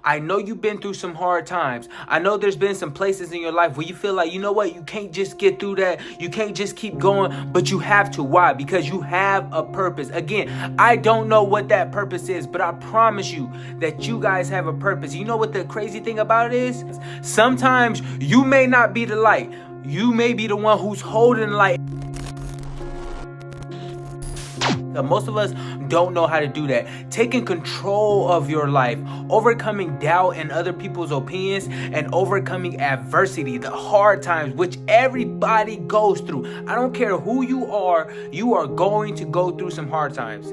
I know you've been through some hard times. I know there's been some places in your life where you feel like, you know what, you can't just get through that. You can't just keep going, but you have to. Why? Because you have a purpose. Again, I don't know what that purpose is, but I promise you that you guys have a purpose. You know what the crazy thing about it is? Sometimes you may not be the light. You may be the one who's holding the light. Most of us don't know how to do that. Taking control of your life, overcoming doubt and other people's opinions, and overcoming adversity, the hard times, which everybody goes through. I don't care who you are going to go through some hard times.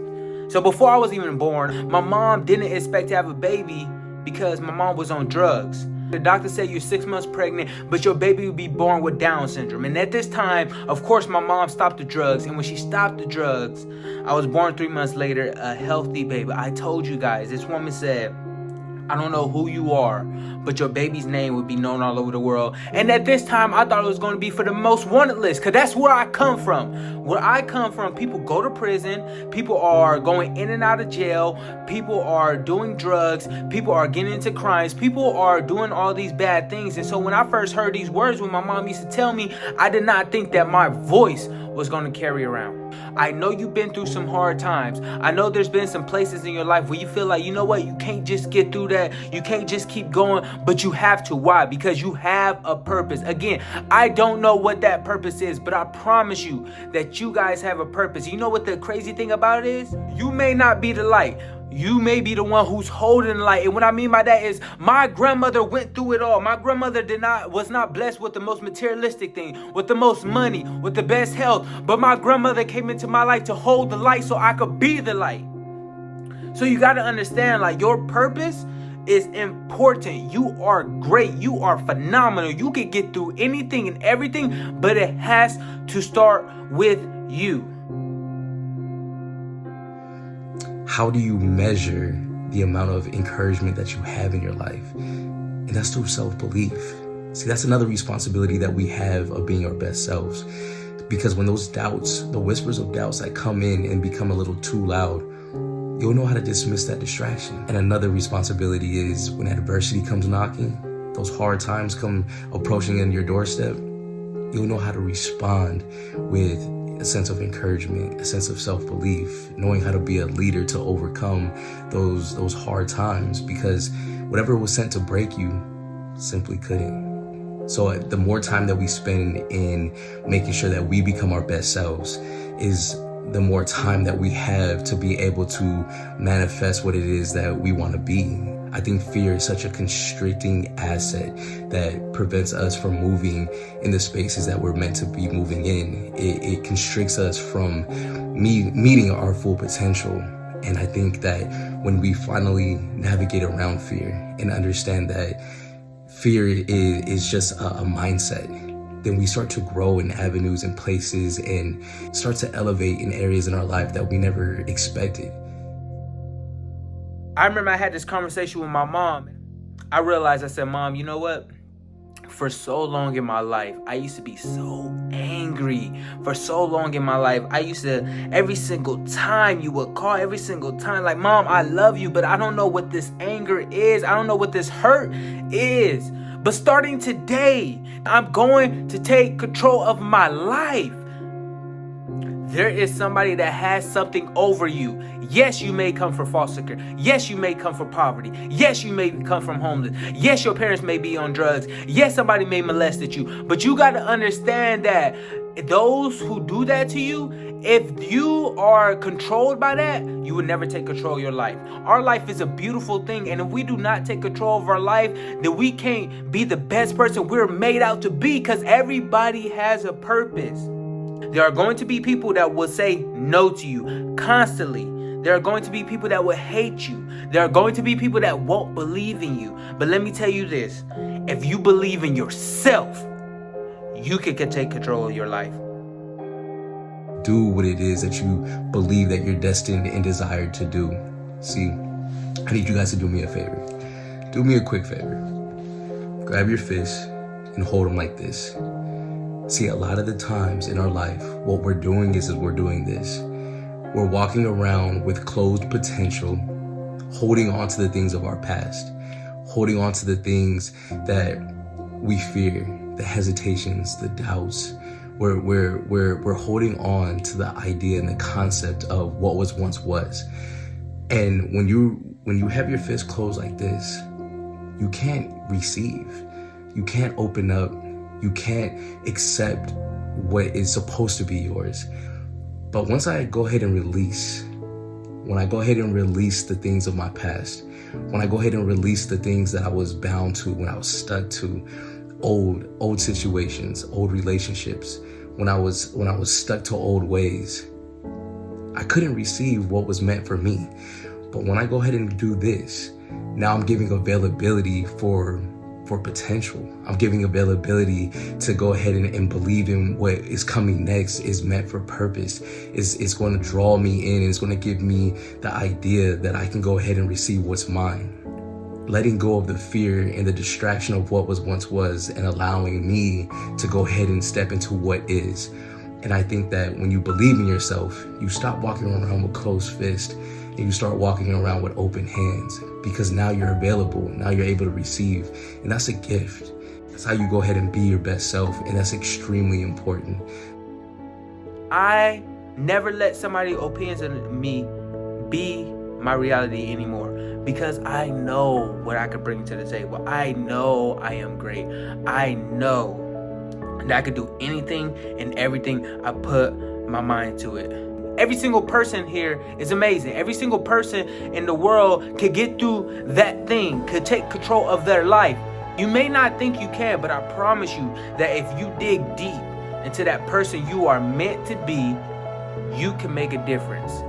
So before I was even born, my mom didn't expect to have a baby because my mom was on drugs. The doctor said you're 6 months pregnant, but your baby will be born with Down syndrome. And at this time, of course, my mom stopped the drugs. And when she stopped the drugs, I was born 3 months later, a healthy baby. I told you guys, this woman said, I don't know who you are, but your baby's name would be known all over the world. And at this time, I thought it was going to be for the most wanted list, because that's where I come from. Where I come from, people go to prison, people are going in and out of jail, people are doing drugs, people are getting into crimes, people are doing all these bad things. And so when I first heard these words, when my mom used to tell me, I did not think that my voice was going to carry around. I know you've been through some hard times. I know there's been some places in your life where you feel like, you know what, you can't just get through that. You can't just keep going, but you have to. Why? Because you have a purpose. Again, I don't know what that purpose is, but I promise you that you guys have a purpose. You know what the crazy thing about it is? You may not be the light. You may be the one who's holding the light. And what I mean by that is my grandmother went through it all. My grandmother was not blessed with the most materialistic thing, with the most money, with the best health. But my grandmother came into my life to hold the light so I could be the light. So you got to understand, like, your purpose is important. You are great. You are phenomenal. You can get through anything and everything, but it has to start with you. How do you measure the amount of encouragement that you have in your life? And that's through self-belief. See, that's another responsibility that we have of being our best selves. Because when those doubts, the whispers of doubts that come in and become a little too loud, you'll know how to dismiss that distraction. And another responsibility is when adversity comes knocking, those hard times come approaching in your doorstep, you'll know how to respond with a sense of encouragement, a sense of self-belief, knowing how to be a leader to overcome those hard times, because whatever was sent to break you simply couldn't. So the more time that we spend in making sure that we become our best selves is the more time that we have to be able to manifest what it is that we want to be. I think fear is such a constricting asset that prevents us from moving in the spaces that we're meant to be moving in. It constricts us from meeting our full potential. And I think that when we finally navigate around fear and understand that fear is just a mindset, then we start to grow in avenues and places and start to elevate in areas in our life that we never expected. I remember I had this conversation with my mom. I realized, I said, Mom, you know what? For so long in my life, I used to be so angry. For so long in my life, I used to, every single time you would call, every single time, like, Mom, I love you, but I don't know what this anger is. I don't know what this hurt is. But starting today, I'm going to take control of my life. There is somebody that has something over you. Yes, you may come from foster care. Yes, you may come from poverty. Yes, you may come from homeless. Yes, your parents may be on drugs. Yes, somebody may molested you. But you got to understand that those who do that to you, if you are controlled by that, you would never take control of your life. Our life is a beautiful thing. And if we do not take control of our life, then we can't be the best person we're made out to be, because everybody has a purpose. There are going to be people that will say no to you constantly. There are going to be people that will hate you. There are going to be people that won't believe in you. But let me tell you this. If you believe in yourself, you can take control of your life. Do what it is that you believe that you're destined and desired to do. See, I need you guys to do me a favor. Do me a quick favor. Grab your fists and hold them like this. See, a lot of the times in our life, what we're doing is we're doing this. We're walking around with closed potential, holding on to the things of our past, holding on to the things that we fear, the hesitations, the doubts. We're holding on to the idea and the concept of what was once was. And when you have your fist closed like this, you can't receive. You can't open up. You can't accept what is supposed to be yours. But once I go ahead and release, when I go ahead and release the things of my past, when I go ahead and release the things that I was bound to, when I was stuck to, old situations, old relationships, when I was stuck to old ways, I couldn't receive what was meant for me. But when I go ahead and do this, now I'm giving availability for potential. I'm giving availability to go ahead and believe in what is coming next is meant for purpose. It's going to draw me in. It's going to give me the idea that I can go ahead and receive what's mine. Letting go of the fear and the distraction of what was once was, and allowing me to go ahead and step into what is. And I think that when you believe in yourself, you stop walking around with closed fists and you start walking around with open hands, because now you're available. Now you're able to receive. And that's a gift. That's how you go ahead and be your best self. And that's extremely important. I never let somebody's opinions of me be my reality anymore, because I know what I could bring to the table. I know I am great. I know that I could do anything and everything I put my mind to it. Every single person here is amazing. Every single person in the world could get through that thing, could take control of their life. You may not think you can, but I promise you that if you dig deep into that person you are meant to be, you can make a difference.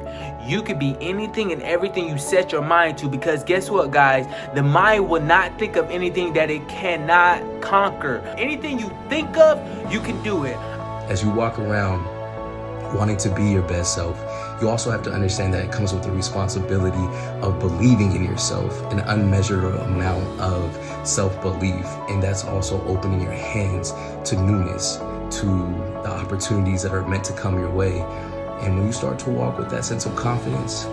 You could be anything and everything you set your mind to, because guess what, guys? The mind will not think of anything that it cannot conquer. Anything you think of, you can do it. As you walk around wanting to be your best self, you also have to understand that it comes with the responsibility of believing in yourself, an unmeasurable amount of self-belief. And that's also opening your hands to newness, to the opportunities that are meant to come your way. And when you start to walk with that sense of confidence,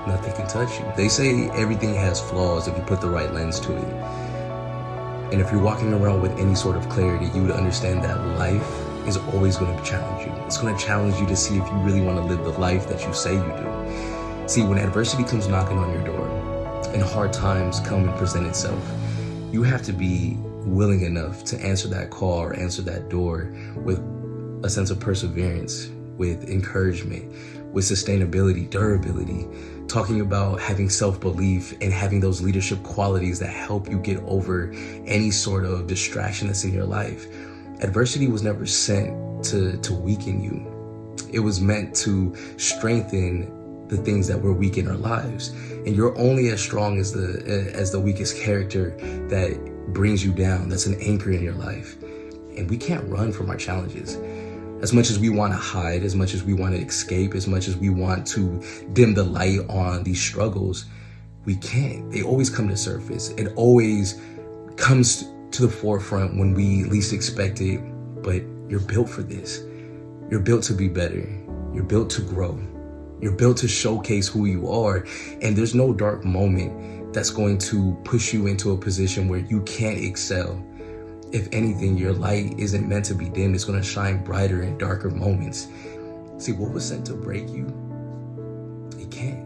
nothing can touch you. They say everything has flaws if you put the right lens to it. And if you're walking around with any sort of clarity, you would understand that life is always going to challenge you. It's going to challenge you to see if you really want to live the life that you say you do. See, when adversity comes knocking on your door and hard times come and present itself, you have to be willing enough to answer that call or answer that door with a sense of perseverance, with encouragement, with sustainability, durability, talking about having self-belief and having those leadership qualities that help you get over any sort of distraction that's in your life. Adversity was never sent to weaken you. It was meant to strengthen the things that were weak in our lives. And you're only as strong as the weakest character that brings you down, that's an anchor in your life. And we can't run from our challenges. As much as we want to hide, as much as we want to escape, as much as we want to dim the light on these struggles, we can't. They always come to surface. It always comes to the forefront when we least expect it. But you're built for this. You're built to be better. You're built to grow. You're built to showcase who you are. And there's no dark moment that's going to push you into a position where you can't excel. If anything, your light isn't meant to be dim. It's going to shine brighter in darker moments. See, what was sent to break you, it can't.